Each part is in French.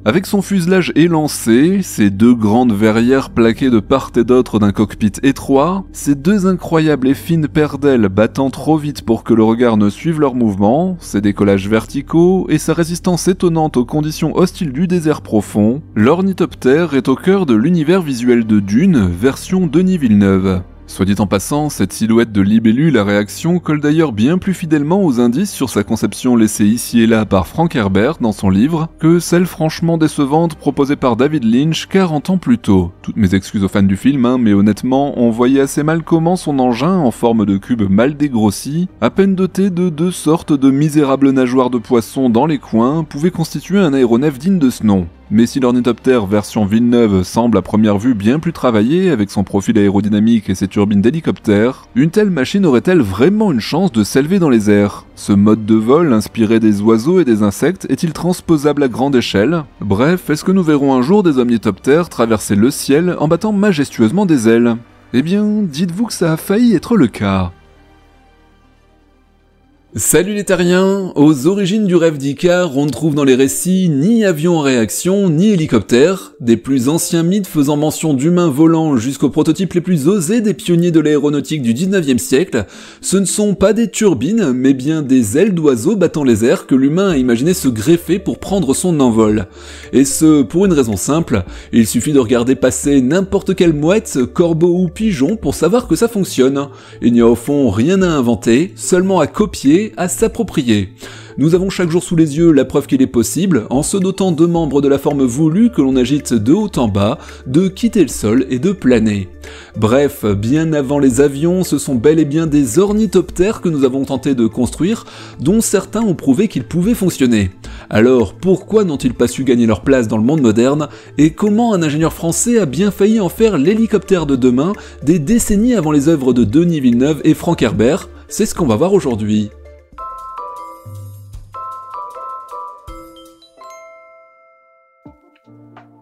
Avec son fuselage élancé, ses 2 grandes verrières plaquées de part et d'autre d'un cockpit étroit, ses 2 incroyables et fines paires d'ailes battant trop vite pour que le regard ne suive leur mouvement, ses décollages verticaux et sa résistance étonnante aux conditions hostiles du désert profond, l'ornithoptère est au cœur de l'univers visuel de Dune, version Denis Villeneuve. Soit dit en passant, cette silhouette de libellule à réaction colle d'ailleurs bien plus fidèlement aux indices sur sa conception laissée ici et là par Frank Herbert dans son livre, que celle franchement décevante proposée par David Lynch 40 ans plus tôt. Toutes mes excuses aux fans du film, mais honnêtement, on voyait assez mal comment son engin, en forme de cube mal dégrossi, à peine doté de 2 sortes de misérables nageoires de poisson dans les coins, pouvait constituer un aéronef digne de ce nom. Mais si l'ornithoptère version Villeneuve semble à première vue bien plus travaillé avec son profil aérodynamique et ses turbines d'hélicoptère, une telle machine aurait-elle vraiment une chance de s'élever dans les airs? Ce mode de vol inspiré des oiseaux et des insectes est-il transposable à grande échelle? Bref, est-ce que nous verrons un jour des omnithoptères traverser le ciel en battant majestueusement des ailes? Eh bien, dites-vous que ça a failli être le cas. Salut les terriens! Aux origines du rêve d'Icare, on ne trouve dans les récits ni avion en réaction, ni hélicoptère, des plus anciens mythes faisant mention d'humains volants jusqu'aux prototypes les plus osés des pionniers de l'aéronautique du 19e siècle, ce ne sont pas des turbines, mais bien des ailes d'oiseaux battant les airs que l'humain a imaginé se greffer pour prendre son envol. Et ce, pour une raison simple, il suffit de regarder passer n'importe quelle mouette, corbeau ou pigeon pour savoir que ça fonctionne. Il n'y a au fond rien à inventer, seulement à copier, à s'approprier. Nous avons chaque jour sous les yeux la preuve qu'il est possible, en se dotant de membres de la forme voulue que l'on agite de haut en bas, de quitter le sol et de planer. Bref, bien avant les avions, ce sont bel et bien des ornithoptères que nous avons tenté de construire, dont certains ont prouvé qu'ils pouvaient fonctionner. Alors, pourquoi n'ont-ils pas su gagner leur place dans le monde moderne, et comment un ingénieur français a bien failli en faire l'hélicoptère de demain, des décennies avant les œuvres de Denis Villeneuve et Frank Herbert? C'est ce qu'on va voir aujourd'hui.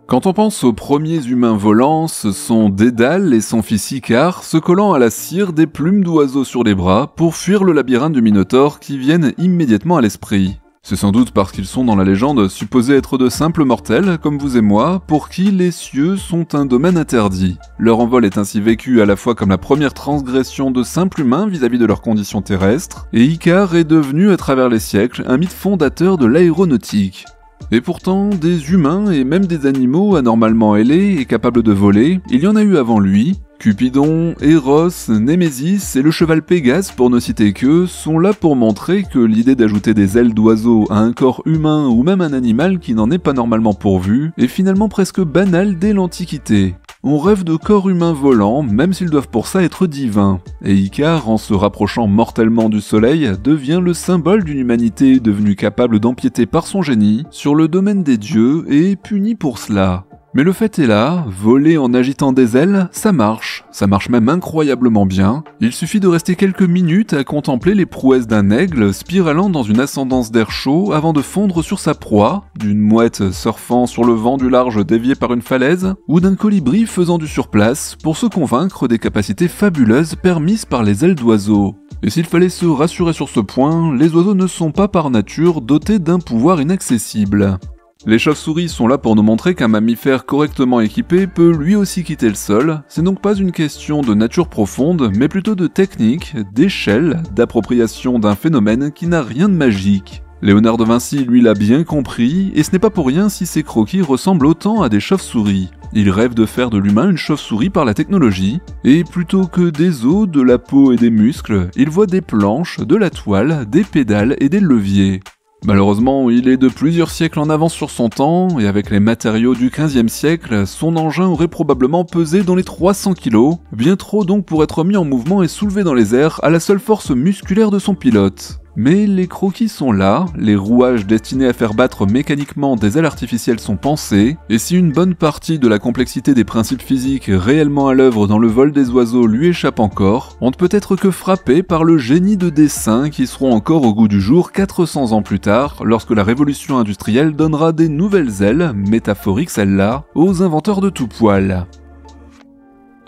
Quand on pense aux premiers humains volants, ce sont Dédale et son fils Icare se collant à la cire des plumes d'oiseaux sur les bras pour fuir le labyrinthe du Minotaure qui viennent immédiatement à l'esprit. C'est sans doute parce qu'ils sont dans la légende supposés être de simples mortels, comme vous et moi, pour qui les cieux sont un domaine interdit. Leur envol est ainsi vécu à la fois comme la première transgression de simples humains vis-à-vis de leurs conditions terrestres, et Icare est devenu à travers les siècles un mythe fondateur de l'aéronautique. Et pourtant, des humains et même des animaux anormalement ailés et capables de voler, il y en a eu avant lui. Cupidon, Eros, Némésis et le cheval Pégase, pour ne citer qu'eux, sont là pour montrer que l'idée d'ajouter des ailes d'oiseau à un corps humain ou même un animal qui n'en est pas normalement pourvu est finalement presque banale dès l'Antiquité. On rêve de corps humains volants, même s'ils doivent pour ça être divins. Et Icare, en se rapprochant mortellement du soleil, devient le symbole d'une humanité devenue capable d'empiéter par son génie sur le domaine des dieux et puni pour cela. Mais le fait est là, voler en agitant des ailes, ça marche même incroyablement bien. Il suffit de rester quelques minutes à contempler les prouesses d'un aigle spiralant dans une ascendance d'air chaud avant de fondre sur sa proie, d'une mouette surfant sur le vent du large dévié par une falaise, ou d'un colibri faisant du surplace pour se convaincre des capacités fabuleuses permises par les ailes d'oiseaux. Et s'il fallait se rassurer sur ce point, les oiseaux ne sont pas par nature dotés d'un pouvoir inaccessible. Les chauves-souris sont là pour nous montrer qu'un mammifère correctement équipé peut lui aussi quitter le sol. C'est donc pas une question de nature profonde, mais plutôt de technique, d'échelle, d'appropriation d'un phénomène qui n'a rien de magique. Léonard de Vinci, lui, l'a bien compris, et ce n'est pas pour rien si ses croquis ressemblent autant à des chauves-souris. Il rêve de faire de l'humain une chauve-souris par la technologie, et plutôt que des os, de la peau et des muscles, il voit des planches, de la toile, des pédales et des leviers. Malheureusement, il est de plusieurs siècles en avance sur son temps, et avec les matériaux du XVe siècle, son engin aurait probablement pesé dans les 300 kg, bien trop donc pour être mis en mouvement et soulevé dans les airs à la seule force musculaire de son pilote. Mais les croquis sont là, les rouages destinés à faire battre mécaniquement des ailes artificielles sont pensés, et si une bonne partie de la complexité des principes physiques réellement à l'œuvre dans le vol des oiseaux lui échappe encore, on ne peut être que frappé par le génie de dessin qui seront encore au goût du jour 400 ans plus tard, lorsque la révolution industrielle donnera des nouvelles ailes, métaphoriques celles-là, aux inventeurs de tout poil.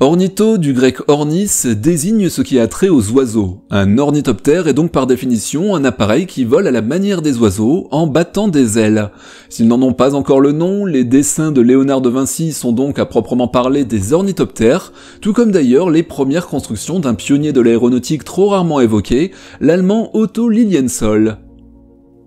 Ornitho, du grec ornis, désigne ce qui a trait aux oiseaux. Un ornithoptère est donc par définition un appareil qui vole à la manière des oiseaux, en battant des ailes. S'ils n'en ont pas encore le nom, les dessins de Léonard de Vinci sont donc à proprement parler des ornithoptères, tout comme d'ailleurs les premières constructions d'un pionnier de l'aéronautique trop rarement évoqué, l'allemand Otto Lilienthal.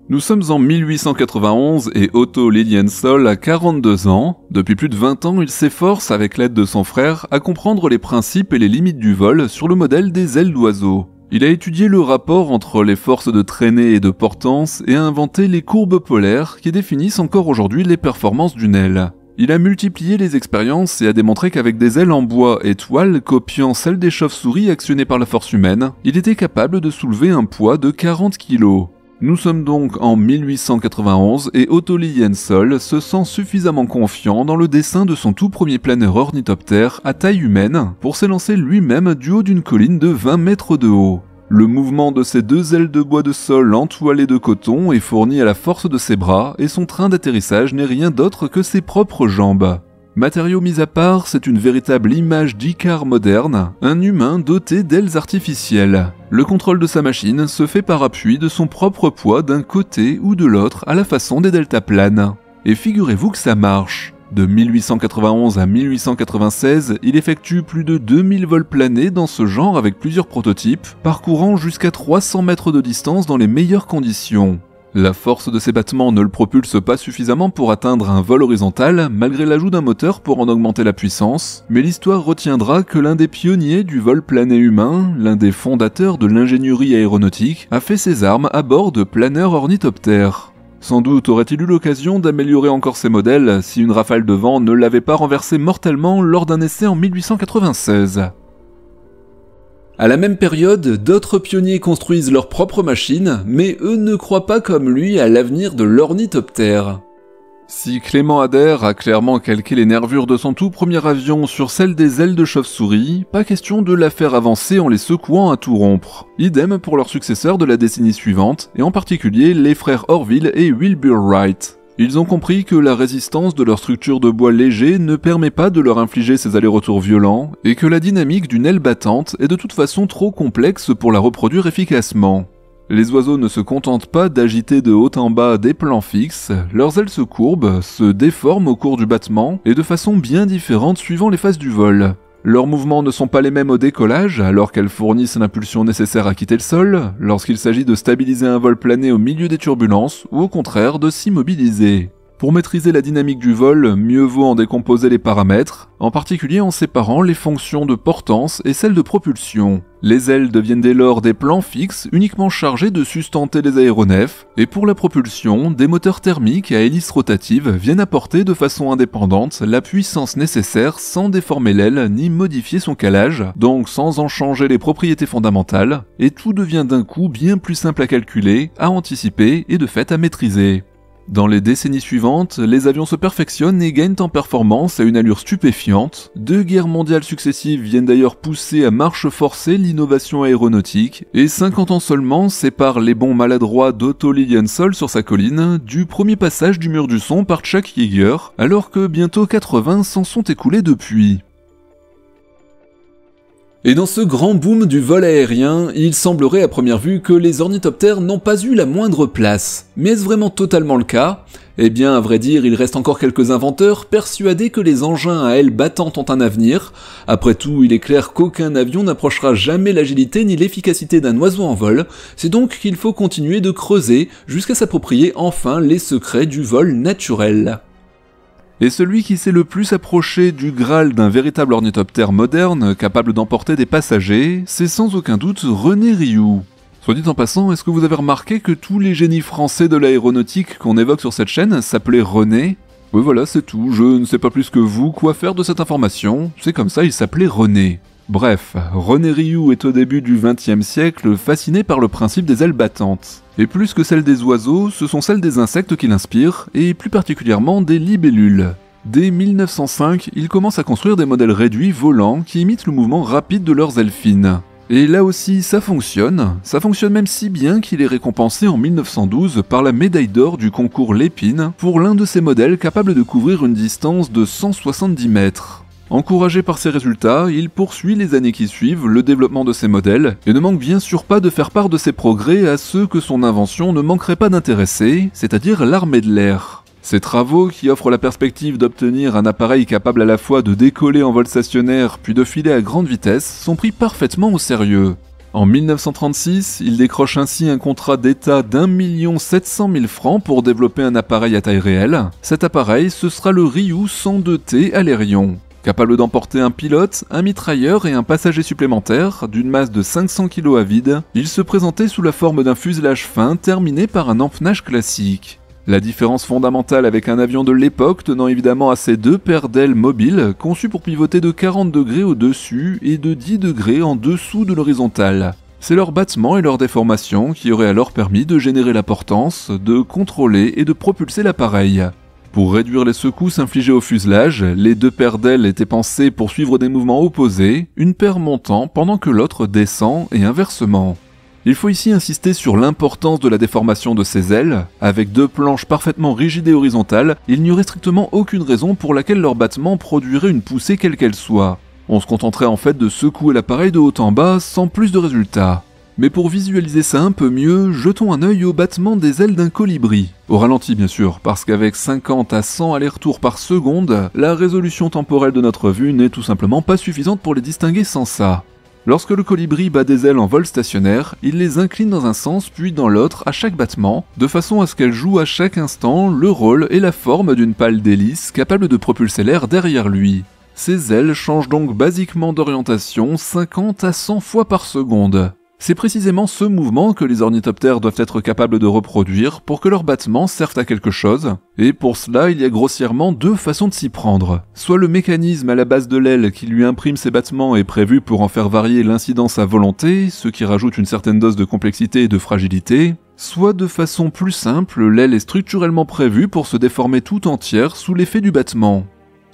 Nous sommes en 1891 et Otto Lilienthal a 42 ans. Depuis plus de 20 ans, il s'efforce, avec l'aide de son frère, à comprendre les principes et les limites du vol sur le modèle des ailes d'oiseau. Il a étudié le rapport entre les forces de traînée et de portance et a inventé les courbes polaires qui définissent encore aujourd'hui les performances d'une aile. Il a multiplié les expériences et a démontré qu'avec des ailes en bois et toile copiant celles des chauves-souris actionnées par la force humaine, il était capable de soulever un poids de 40 kg. Nous sommes donc en 1891 et Otto Lilienthal se sent suffisamment confiant dans le dessin de son tout premier planeur ornithoptère à taille humaine pour s'élancer lui-même du haut d'une colline de 20 mètres de haut. Le mouvement de ses deux ailes de bois de sol entoilées de coton est fourni à la force de ses bras et son train d'atterrissage n'est rien d'autre que ses propres jambes. Matériaux mis à part, c'est une véritable image d'Icare moderne, un humain doté d'ailes artificielles. Le contrôle de sa machine se fait par appui de son propre poids d'un côté ou de l'autre à la façon des deltaplanes. Et figurez-vous que ça marche. De 1891 à 1896, il effectue plus de 2000 vols planés dans ce genre avec plusieurs prototypes, parcourant jusqu'à 300 mètres de distance dans les meilleures conditions. La force de ses battements ne le propulse pas suffisamment pour atteindre un vol horizontal, malgré l'ajout d'un moteur pour en augmenter la puissance, mais l'histoire retiendra que l'un des pionniers du vol plané humain, l'un des fondateurs de l'ingénierie aéronautique, a fait ses armes à bord de planeurs ornithoptères. Sans doute aurait-il eu l'occasion d'améliorer encore ses modèles si une rafale de vent ne l'avait pas renversé mortellement lors d'un essai en 1896. À la même période, d'autres pionniers construisent leurs propres machines, mais eux ne croient pas comme lui à l'avenir de l'ornithoptère. Si Clément Ader a clairement calqué les nervures de son tout premier avion sur celles des ailes de chauve-souris, pas question de la faire avancer en les secouant à tout rompre. Idem pour leurs successeurs de la décennie suivante, et en particulier les frères Orville et Wilbur Wright. Ils ont compris que la résistance de leur structure de bois léger ne permet pas de leur infliger ces allers-retours violents, et que la dynamique d'une aile battante est de toute façon trop complexe pour la reproduire efficacement. Les oiseaux ne se contentent pas d'agiter de haut en bas des plans fixes, leurs ailes se courbent, se déforment au cours du battement, et de façon bien différente suivant les phases du vol. Leurs mouvements ne sont pas les mêmes au décollage, alors qu'elles fournissent l'impulsion nécessaire à quitter le sol, lorsqu'il s'agit de stabiliser un vol plané au milieu des turbulences, ou au contraire de s'immobiliser. Pour maîtriser la dynamique du vol, mieux vaut en décomposer les paramètres, en particulier en séparant les fonctions de portance et celles de propulsion. Les ailes deviennent dès lors des plans fixes uniquement chargés de sustenter les aéronefs, et pour la propulsion, des moteurs thermiques à hélice rotative viennent apporter de façon indépendante la puissance nécessaire sans déformer l'aile ni modifier son calage, donc sans en changer les propriétés fondamentales, et tout devient d'un coup bien plus simple à calculer, à anticiper et de fait à maîtriser. Dans les décennies suivantes, les avions se perfectionnent et gagnent en performance à une allure stupéfiante. 2 guerres mondiales successives viennent d'ailleurs pousser à marche forcée l'innovation aéronautique, et 50 ans seulement séparent les bonds maladroits d'Otto Lilienthal sur sa colline du premier passage du mur du son par Chuck Yeager, alors que bientôt 80 s'en sont écoulés depuis. Et dans ce grand boom du vol aérien, il semblerait à première vue que les ornithoptères n'ont pas eu la moindre place. Mais est-ce vraiment totalement le cas ? Eh bien, à vrai dire, il reste encore quelques inventeurs persuadés que les engins à ailes battantes ont un avenir. Après tout, il est clair qu'aucun avion n'approchera jamais l'agilité ni l'efficacité d'un oiseau en vol, c'est donc qu'il faut continuer de creuser jusqu'à s'approprier enfin les secrets du vol naturel. Et celui qui s'est le plus approché du Graal d'un véritable ornithoptère moderne, capable d'emporter des passagers, c'est sans aucun doute René Rioux. Soit dit en passant, est-ce que vous avez remarqué que tous les génies français de l'aéronautique qu'on évoque sur cette chaîne s'appelaient René ? Oui voilà, c'est tout, je ne sais pas plus que vous quoi faire de cette information, c'est comme ça, il s'appelait René. Bref, René Rioux est au début du XXe siècle fasciné par le principe des ailes battantes. Et plus que celles des oiseaux, ce sont celles des insectes qui l'inspirent, et plus particulièrement des libellules. Dès 1905, il commence à construire des modèles réduits volants qui imitent le mouvement rapide de leurs ailes fines. Et là aussi, ça fonctionne même si bien qu'il est récompensé en 1912 par la médaille d'or du concours Lépine pour l'un de ses modèles capable de couvrir une distance de 170 mètres. Encouragé par ces résultats, il poursuit les années qui suivent le développement de ses modèles et ne manque bien sûr pas de faire part de ses progrès à ceux que son invention ne manquerait pas d'intéresser, c'est-à-dire l'armée de l'air. Ces travaux, qui offrent la perspective d'obtenir un appareil capable à la fois de décoller en vol stationnaire puis de filer à grande vitesse, sont pris parfaitement au sérieux. En 1936, il décroche ainsi un contrat d'État d'1 700 000 francs pour développer un appareil à taille réelle. Cet appareil, ce sera le Ryu 102T Alerion. Capable d'emporter un pilote, un mitrailleur et un passager supplémentaire, d'une masse de 500 kg à vide, il se présentait sous la forme d'un fuselage fin terminé par un empennage classique. La différence fondamentale avec un avion de l'époque tenant évidemment à ses deux paires d'ailes mobiles, conçues pour pivoter de 40 degrés au-dessus et de 10 degrés en dessous de l'horizontale. C'est leur battement et leur déformation qui auraient alors permis de générer la portance, de contrôler et de propulser l'appareil. Pour réduire les secousses infligées au fuselage, les deux paires d'ailes étaient pensées pour suivre des mouvements opposés, une paire montant pendant que l'autre descend et inversement. Il faut ici insister sur l'importance de la déformation de ces ailes. Avec deux planches parfaitement rigides et horizontales, il n'y aurait strictement aucune raison pour laquelle leur battement produirait une poussée quelle qu'elle soit. On se contenterait en fait de secouer l'appareil de haut en bas sans plus de résultats. Mais pour visualiser ça un peu mieux, jetons un œil au battement des ailes d'un colibri. Au ralenti bien sûr, parce qu'avec 50 à 100 allers-retours par seconde, la résolution temporelle de notre vue n'est tout simplement pas suffisante pour les distinguer sans ça. Lorsque le colibri bat des ailes en vol stationnaire, il les incline dans un sens puis dans l'autre à chaque battement, de façon à ce qu'elles jouent à chaque instant le rôle et la forme d'une pale d'hélice capable de propulser l'air derrière lui. Ces ailes changent donc basiquement d'orientation 50 à 100 fois par seconde. C'est précisément ce mouvement que les ornithoptères doivent être capables de reproduire pour que leurs battements servent à quelque chose, et pour cela il y a grossièrement deux façons de s'y prendre. Soit le mécanisme à la base de l'aile qui lui imprime ses battements est prévu pour en faire varier l'incidence à volonté, ce qui rajoute une certaine dose de complexité et de fragilité, soit de façon plus simple, l'aile est structurellement prévue pour se déformer tout entière sous l'effet du battement.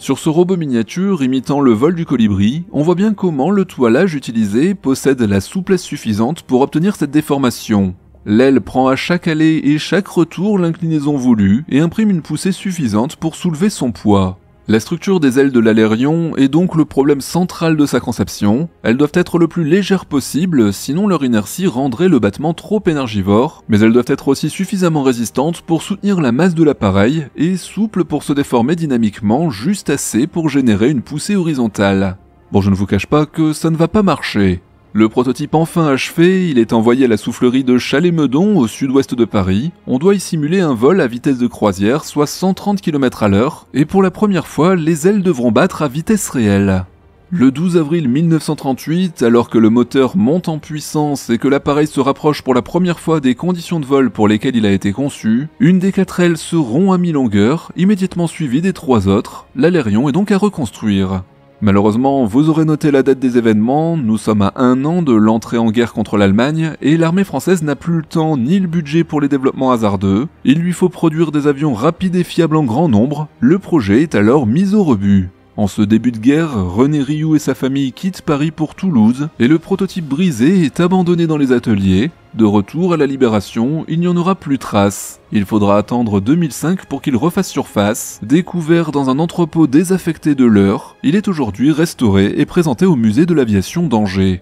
Sur ce robot miniature imitant le vol du colibri, on voit bien comment le toilage utilisé possède la souplesse suffisante pour obtenir cette déformation. L'aile prend à chaque allée et chaque retour l'inclinaison voulue et imprime une poussée suffisante pour soulever son poids. La structure des ailes de l'Alerion est donc le problème central de sa conception. Elles doivent être le plus légères possible, sinon leur inertie rendrait le battement trop énergivore, mais elles doivent être aussi suffisamment résistantes pour soutenir la masse de l'appareil et souples pour se déformer dynamiquement juste assez pour générer une poussée horizontale. Bon, je ne vous cache pas que ça ne va pas marcher. Le prototype enfin achevé, il est envoyé à la soufflerie de Chalais-Meudon au sud-ouest de Paris. On doit y simuler un vol à vitesse de croisière, soit 130 km/h, et pour la première fois, les ailes devront battre à vitesse réelle. Le 12 avril 1938, alors que le moteur monte en puissance et que l'appareil se rapproche pour la première fois des conditions de vol pour lesquelles il a été conçu, une des 4 ailes se rompt à mi-longueur, immédiatement suivie des 3 autres. L'Alerion est donc à reconstruire. Malheureusement, vous aurez noté la date des événements, nous sommes à 1 an de l'entrée en guerre contre l'Allemagne, et l'armée française n'a plus le temps ni le budget pour les développements hasardeux, il lui faut produire des avions rapides et fiables en grand nombre, le projet est alors mis au rebut. En ce début de guerre, René Rioux et sa famille quittent Paris pour Toulouse, et le prototype brisé est abandonné dans les ateliers. De retour à la Libération, il n'y en aura plus trace. Il faudra attendre 2005 pour qu'il refasse surface. Découvert dans un entrepôt désaffecté de l'Eure, il est aujourd'hui restauré et présenté au musée de l'aviation d'Angers.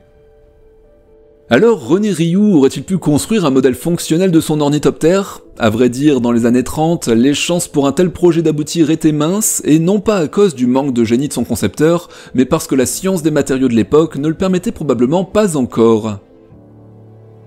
Alors, René Rioux aurait-il pu construire un modèle fonctionnel de son ornithoptère ? À vrai dire, dans les années 30, les chances pour un tel projet d'aboutir étaient minces, et non pas à cause du manque de génie de son concepteur, mais parce que la science des matériaux de l'époque ne le permettait probablement pas encore.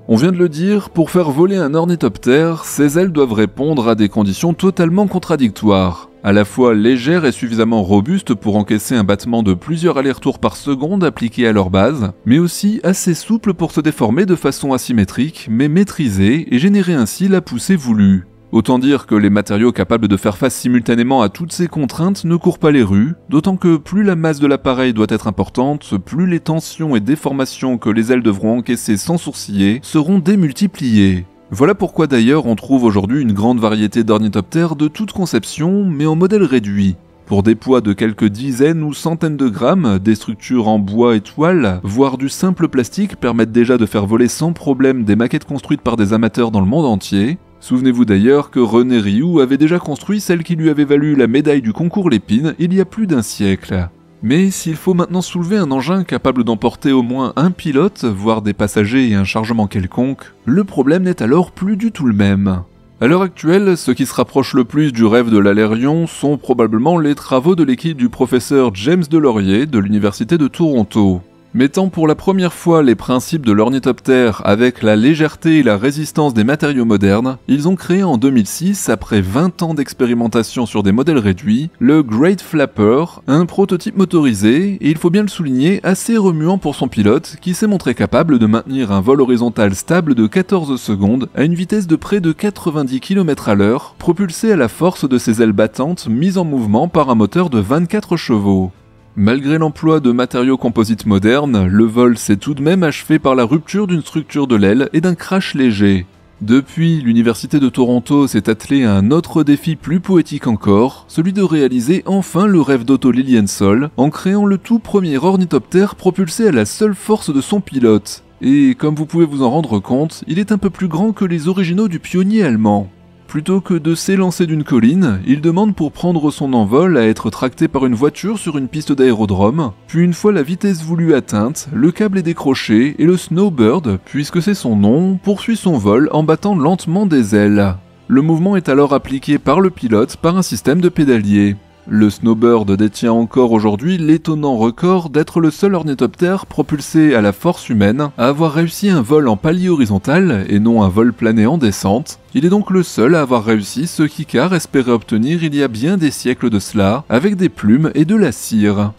On vient de le dire, pour faire voler un ornithoptère, ses ailes doivent répondre à des conditions totalement contradictoires. À la fois légères et suffisamment robustes pour encaisser un battement de plusieurs allers-retours par seconde appliqué à leur base, mais aussi assez souples pour se déformer de façon asymétrique, mais maîtrisée et générer ainsi la poussée voulue. Autant dire que les matériaux capables de faire face simultanément à toutes ces contraintes ne courent pas les rues, d'autant que plus la masse de l'appareil doit être importante, plus les tensions et déformations que les ailes devront encaisser sans sourciller seront démultipliées. Voilà pourquoi d'ailleurs on trouve aujourd'hui une grande variété d'ornithoptères de toute conception, mais en modèle réduit. Pour des poids de quelques dizaines ou centaines de grammes, des structures en bois et toile, voire du simple plastique permettent déjà de faire voler sans problème des maquettes construites par des amateurs dans le monde entier. Souvenez-vous d'ailleurs que René Rioux avait déjà construit celle qui lui avait valu la médaille du concours Lépine il y a plus d'1 siècle. Mais s'il faut maintenant soulever un engin capable d'emporter au moins un pilote, voire des passagers et un chargement quelconque, le problème n'est alors plus du tout le même. À l'heure actuelle, ce qui se rapproche le plus du rêve de l'Alérion sont probablement les travaux de l'équipe du professeur James Delorier de l'Université de Toronto. Mettant pour la première fois les principes de l'ornithoptère avec la légèreté et la résistance des matériaux modernes, ils ont créé en 2006, après 20 ans d'expérimentation sur des modèles réduits, le Great Flapper, un prototype motorisé, et il faut bien le souligner, assez remuant pour son pilote, qui s'est montré capable de maintenir un vol horizontal stable de 14 secondes à une vitesse de près de 90 km/h, propulsé à la force de ses ailes battantes mises en mouvement par un moteur de 24 chevaux. Malgré l'emploi de matériaux composites modernes, le vol s'est tout de même achevé par la rupture d'une structure de l'aile et d'un crash léger. Depuis, l'Université de Toronto s'est attelée à un autre défi plus poétique encore, celui de réaliser enfin le rêve d'Otto Lilienthal en créant le tout premier ornithoptère propulsé à la seule force de son pilote. Et comme vous pouvez vous en rendre compte, il est un peu plus grand que les originaux du pionnier allemand. Plutôt que de s'élancer d'une colline, il demande pour prendre son envol à être tracté par une voiture sur une piste d'aérodrome, puis une fois la vitesse voulue atteinte, le câble est décroché et le Snowbird, puisque c'est son nom, poursuit son vol en battant lentement des ailes. Le mouvement est alors appliqué par le pilote par un système de pédalier. Le Snowbird détient encore aujourd'hui l'étonnant record d'être le seul ornithoptère propulsé à la force humaine à avoir réussi un vol en palier horizontal et non un vol plané en descente. Il est donc le seul à avoir réussi ce qu'Icare espérait obtenir il y a bien des siècles de cela, avec des plumes et de la cire.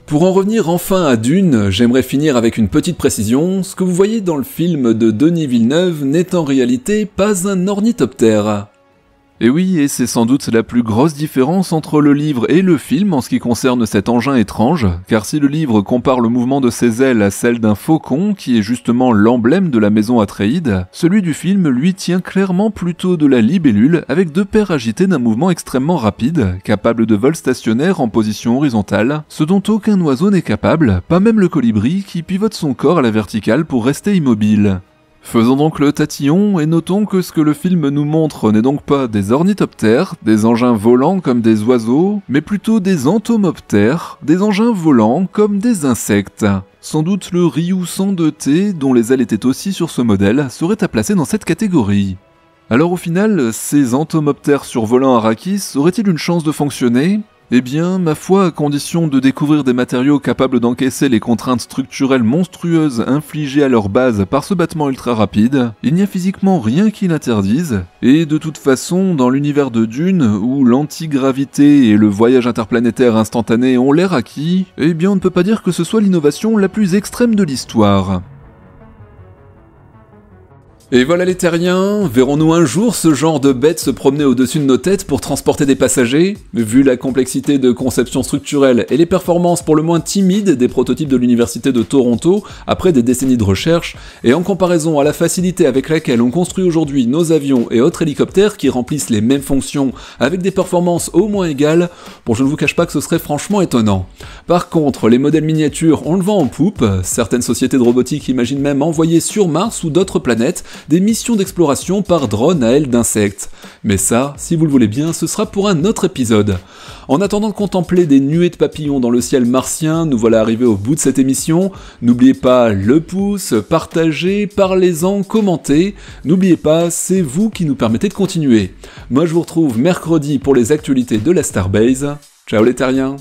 Pour en revenir enfin à Dune, j'aimerais finir avec une petite précision. Ce que vous voyez dans le film de Denis Villeneuve n'est en réalité pas un ornithoptère. Et oui, et c'est sans doute la plus grosse différence entre le livre et le film en ce qui concerne cet engin étrange, car si le livre compare le mouvement de ses ailes à celle d'un faucon, qui est justement l'emblème de la maison Atréide, celui du film lui tient clairement plutôt de la libellule, avec deux paires agitées d'un mouvement extrêmement rapide, capable de vol stationnaire en position horizontale, ce dont aucun oiseau n'est capable, pas même le colibri qui pivote son corps à la verticale pour rester immobile. Faisons donc le tatillon et notons que ce que le film nous montre n'est donc pas des ornithoptères, des engins volants comme des oiseaux, mais plutôt des entomoptères, des engins volants comme des insectes. Sans doute le Ryu 102T, dont les ailes étaient aussi sur ce modèle, serait à placer dans cette catégorie. Alors au final, ces entomoptères survolant Arrakis auraient-ils une chance de fonctionner ? Eh bien, ma foi, à condition de découvrir des matériaux capables d'encaisser les contraintes structurelles monstrueuses infligées à leur base par ce battement ultra rapide, il n'y a physiquement rien qui l'interdise, et de toute façon, dans l'univers de Dune, où l'antigravité et le voyage interplanétaire instantané ont l'air acquis, eh bien on ne peut pas dire que ce soit l'innovation la plus extrême de l'histoire. Et voilà les terriens, verrons-nous un jour ce genre de bête se promener au-dessus de nos têtes pour transporter des passagers ? Vu la complexité de conception structurelle et les performances pour le moins timides des prototypes de l'Université de Toronto, après des décennies de recherche, et en comparaison à la facilité avec laquelle on construit aujourd'hui nos avions et autres hélicoptères qui remplissent les mêmes fonctions avec des performances au moins égales, bon je ne vous cache pas que ce serait franchement étonnant. Par contre, les modèles miniatures on le vend en poupe, certaines sociétés de robotique imaginent même envoyer sur Mars ou d'autres planètes des missions d'exploration par drone à ailes d'insectes. Mais ça, si vous le voulez bien, ce sera pour un autre épisode. En attendant de contempler des nuées de papillons dans le ciel martien, nous voilà arrivés au bout de cette émission. N'oubliez pas le pouce, partagez, parlez-en, commentez. N'oubliez pas, c'est vous qui nous permettez de continuer. Moi je vous retrouve mercredi pour les actualités de la Starbase. Ciao les terriens!